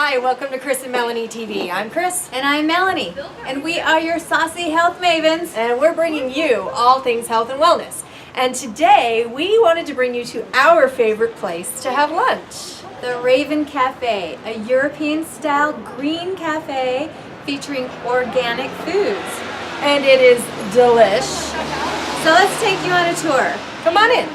Hi, welcome to Kris and Melanie TV. I'm Kris. And I'm Melanie. And we are your saucy health mavens. And we're bringing you all things health and wellness. And today we wanted to bring you to our favorite place to have lunch. The Raven Café, a European-style green cafe featuring organic foods. And it is delish. So let's take you on a tour. Come on in.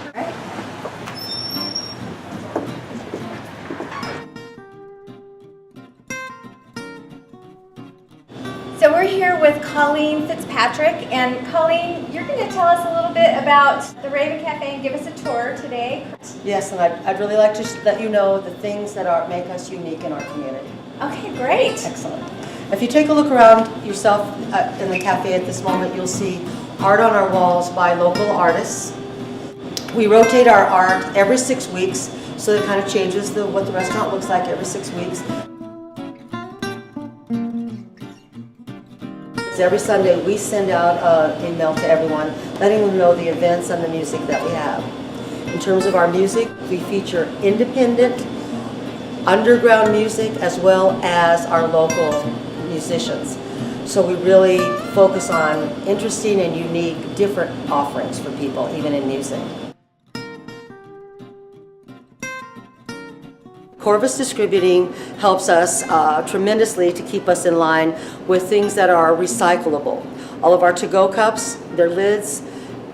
So we're here with Coleen Fitzpatrick, and Coleen, you're going to tell us a little bit about the Raven Cafe and give us a tour today. Yes, and I'd really like to let you know the things that make us unique in our community. Okay, great. Excellent. If you take a look around yourself in the cafe at this moment, you'll see art on our walls by local artists. We rotate our art every 6 weeks, so it kind of changes what the restaurant looks like every 6 weeks. Every Sunday we send out an email to everyone letting them know the events and the music that we have. In terms of our music, we feature independent, underground music as well as our local musicians. So we really focus on interesting and unique, different offerings for people, even in music. Corvus Distributing helps us tremendously to keep us in line with things that are recyclable. All of our to-go cups, their lids,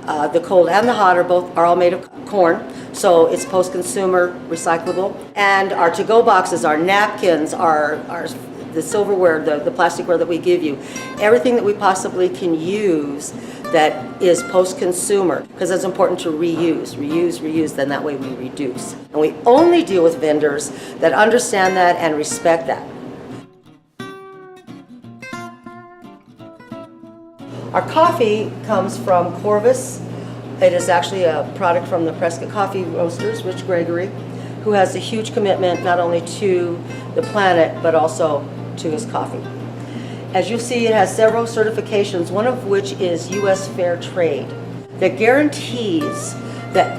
the cold and the hot are all made of corn, so it's post-consumer recyclable. And our to-go boxes, our napkins, the silverware, the plasticware that we give you, everything that we possibly can use that is post-consumer, because it's important to reuse, then that way we reduce. And we only deal with vendors that understand that and respect that. Our coffee comes from Corvus. It is actually a product from the Prescott coffee roasters, Rich Gregory, who has a huge commitment not only to the planet, but also to his coffee. As you see, it has several certifications, one of which is U.S. Fair Trade, that guarantees that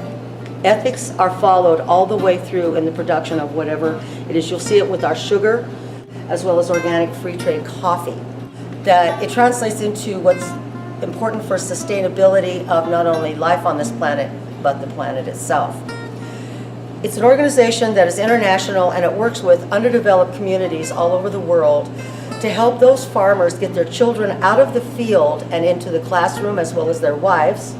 ethics are followed all the way through in the production of whatever it is. You'll see it with our sugar, as well as organic free trade coffee, that it translates into what's important for sustainability of not only life on this planet, but the planet itself. It's an organization that is international, and it works with underdeveloped communities all over the world to help those farmers get their children out of the field and into the classroom, as well as their wives.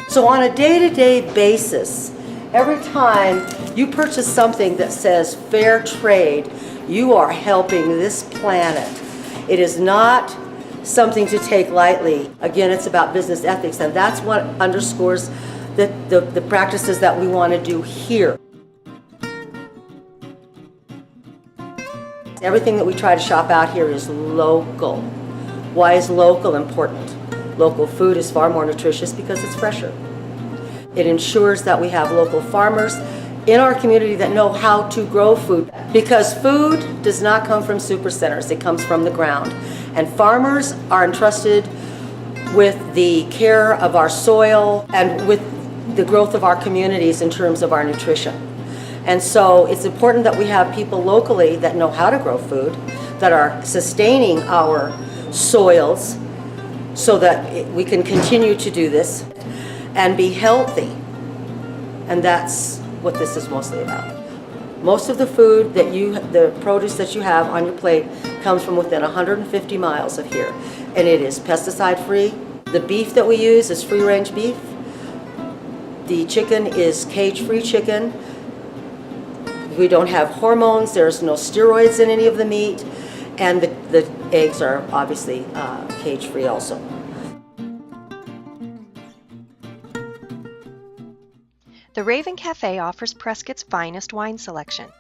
So on a day-to-day basis, every time you purchase something that says fair trade, you are helping this planet. It is not something to take lightly. Again, it's about business ethics, and that's what underscores the practices that we want to do here. Everything that we try to shop out here is local. Why is local important? Local food is far more nutritious because it's fresher. It ensures that we have local farmers in our community that know how to grow food, because food does not come from super centers, it comes from the ground. And farmers are entrusted with the care of our soil and with the growth of our communities in terms of our nutrition. And so it's important that we have people locally that know how to grow food, that are sustaining our soils so that we can continue to do this and be healthy. And that's what this is mostly about. Most of the food the produce that you have on your plate comes from within 150 miles of here. And it is pesticide-free. The beef that we use is free-range beef. The chicken is cage-free chicken. We don't have hormones, there's no steroids in any of the meat, and the eggs are obviously cage-free also. The Raven Café offers Prescott's finest wine selection.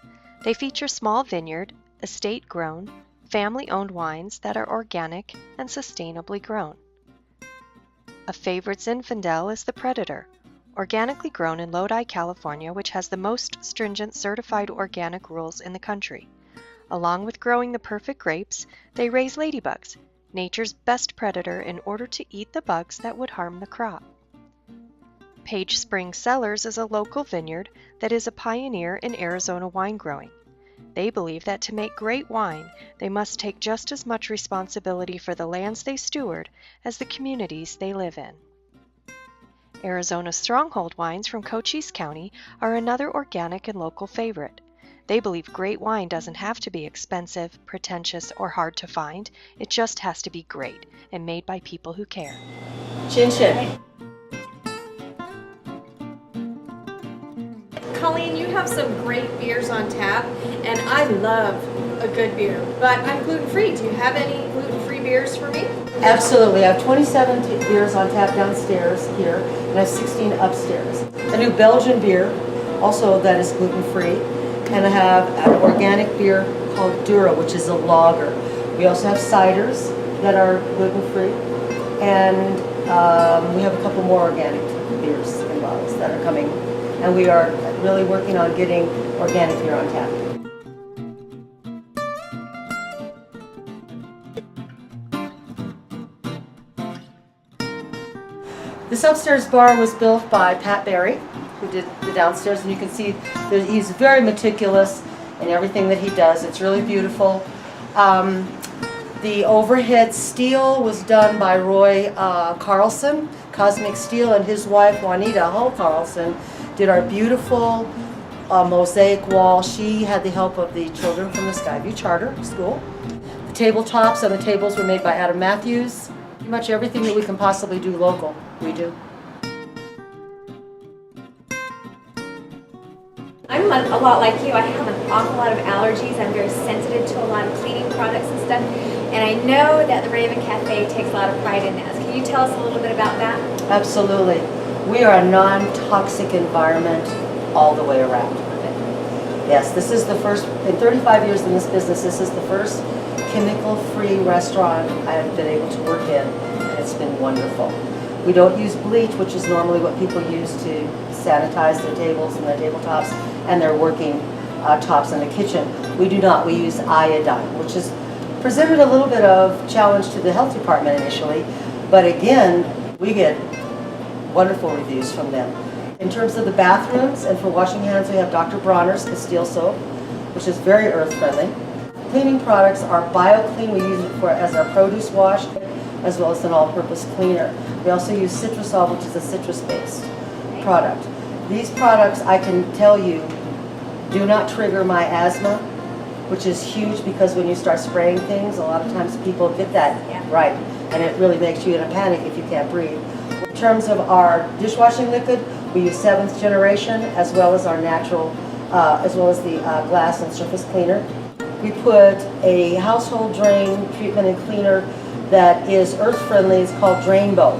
They feature small vineyard, estate-grown, family-owned wines that are organic and sustainably grown. A favorite Zinfandel is the Predator, organically grown in Lodi, California, which has the most stringent certified organic rules in the country. Along with growing the perfect grapes, they raise ladybugs, nature's best predator, in order to eat the bugs that would harm the crop. Page Spring Cellars is a local vineyard that is a pioneer in Arizona wine growing. They believe that to make great wine, they must take just as much responsibility for the lands they steward as the communities they live in. Arizona's Stronghold wines from Cochise County are another organic and local favorite. They believe great wine doesn't have to be expensive, pretentious, or hard to find. It just has to be great and made by people who care. Chin chin. Coleen, you have some great beers on tap, and I love a good beer, but I'm gluten-free. Do you have any gluten-free beers for me? Absolutely. I have 27 beers on tap downstairs here, and I have 16 upstairs. A new Belgian beer, also that is gluten-free, and I have an organic beer called Dura, which is a lager. We also have ciders that are gluten-free, and we have a couple more organic beers and bottles that are coming, and we are really working on getting organic beer on tap. This upstairs bar was built by Pat Barry, who did the downstairs, and you can see that he's very meticulous in everything that he does. It's really beautiful. The overhead steel was done by Roy Carlson, Cosmic Steel, and his wife Juanita Hull Carlson did our beautiful mosaic wall. She had the help of the children from the Skyview Charter School. The tabletops and the tables were made by Adam Matthews. Pretty much everything that we can possibly do local, we do. I'm a lot like you. I have an awful lot of allergies. I'm very sensitive to a lot of cleaning products and stuff. And I know that the Raven Café takes a lot of pride in that. Can you tell us a little bit about that? Absolutely. We are a non-toxic environment all the way around. Yes, this is the first, in 35 years in this business, this is the first chemical-free restaurant I have been able to work in, and it's been wonderful. We don't use bleach, which is normally what people use to sanitize their tables and their tabletops and their working tops in the kitchen. We do not. We use iodine, which has presented a little bit of challenge to the health department initially, but again, we get wonderful reviews from them. In terms of the bathrooms and for washing hands, we have Dr. Bronner's Castile soap, which is very earth-friendly. Cleaning products are BioClean. We use it as our produce wash, as well as an all-purpose cleaner. We also use Citrusol, which is a citrus-based product. These products, I can tell you, do not trigger my asthma, which is huge because when you start spraying things, a lot of times people get that right, and it really makes you in a panic if you can't breathe. In terms of our dishwashing liquid, we use 7th generation, as well as our natural, as well as the glass and surface cleaner. We put a household drain treatment and cleaner that is earth-friendly. It's called Drainbow.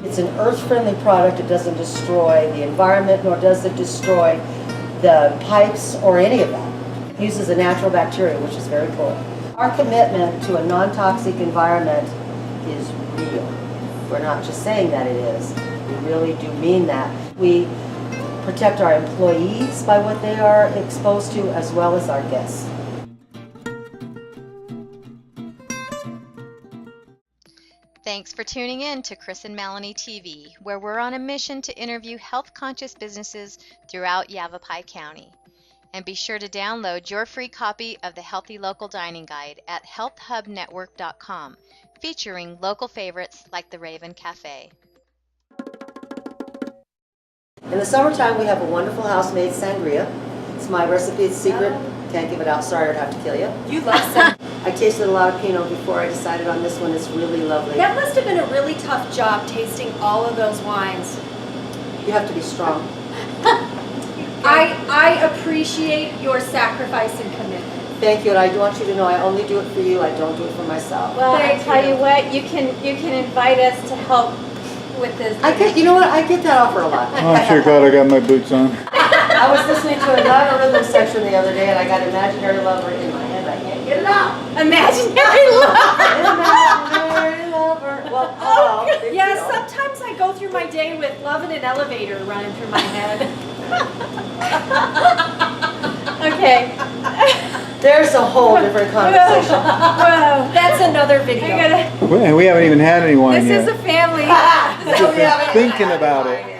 It's an earth-friendly product. It doesn't destroy the environment, nor does it destroy the pipes or any of that. It uses a natural bacteria, which is very cool. Our commitment to a non-toxic environment is real. We're not just saying that it is. We really do mean that. We protect our employees by what they are exposed to, as well as our guests. Thanks for tuning in to Kris and Melanie TV, where we're on a mission to interview health-conscious businesses throughout Yavapai County. And be sure to download your free copy of the Healthy Local Dining Guide at healthhubnetwork.com, featuring local favorites like the Raven Café. In the summertime, we have a wonderful house-made sangria. It's my recipe, it's secret. Can't give it out, sorry, I'd have to kill you. You love sangria. I tasted a lot of Pinot before I decided on this one. It's really lovely. That must have been a really tough job tasting all of those wines. You have to be strong. I appreciate your sacrifice and commitment. Thank you, and I want you to know I only do it for you. I don't do it for myself. Well, Thank I tell you. you what, you can invite us to help with this. You know what? I get that offer a lot. Oh, I'm sure glad I got my boots on. I was listening to a rhythm section the other day, and I got Imaginary Lover in my head. I can't get it out. Imaginary love. Imaginary Lover. Well, hello. Big Yeah, deal. sometimes I go through my day with Love in an Elevator running through my head. Okay. There's a whole different conversation. Whoa. That's another video. I gotta, And we haven't even had any wine this yet. is a family. So we haven't Thinking had about wine it. yet.